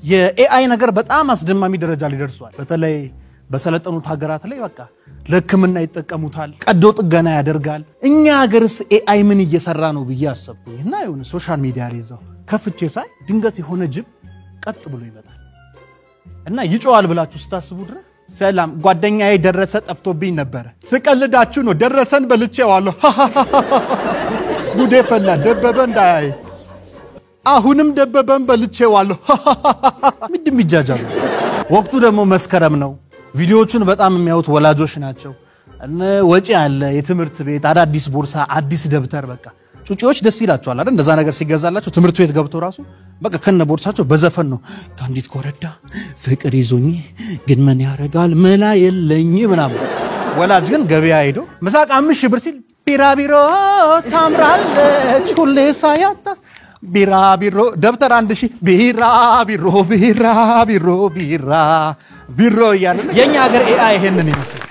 የኤአይ ነገር በጣም አስደማሚ ደረጃ ላይ ደርሷል። በተለይ በሰለጠኑት ሀገራት ላይ በቃ ለህክምና ይጠቀሙታል፣ ቀዶ ጥገና ያደርጋል። እኛ ሀገርስ ኤአይ ምን እየሰራ ነው ብዬ አሰብኩኝ እና የሆነ ሶሻል ሚዲያ ላይ እዛው ከፍቼ ሳይ ድንገት የሆነ ጅብ ቀጥ ብሎ ይመጣል እና ይጮሃል ብላችሁ ስታስቡ ድረስ ሰላም ጓደኛዬ ደረሰ ጠፍቶብኝ ነበር። ስቀልዳችሁ ነው ደረሰን በልቼዋለሁ። ጉዴ ፈላ ደበበ እንዳያይ አሁንም ደበበን በልቼዋለሁ። ምንድም ይጃጃሉ። ወቅቱ ደግሞ መስከረም ነው። ቪዲዮዎቹን በጣም የሚያዩት ወላጆች ናቸው። ወጪ አለ፣ የትምህርት ቤት አዳዲስ ቦርሳ፣ አዲስ ደብተር። በቃ ጩጪዎች ደስ ይላቸዋል አይደል? እንደዛ ነገር ሲገዛላቸው ትምህርት ቤት ገብቶ ራሱ በቃ ከነ ቦርሳቸው በዘፈን ነው ከአንዲት ኮረዳ ፍቅር ይዞኝ ግን ምን ያረጋል መላ የለኝ ምናምን። ወላጅ ግን ገበያ ሄዶ መሳቅ 5000 ብር ሲል ቢራቢሮ ታምራለች ሁሌ ሳያታ ቢራቢሮ ደብተር 1000 ቢራቢሮ ቢራቢሮ ቢራ ቢሮ እያለ የኛ ሀገር ኤአይ ይሄንን ይመስል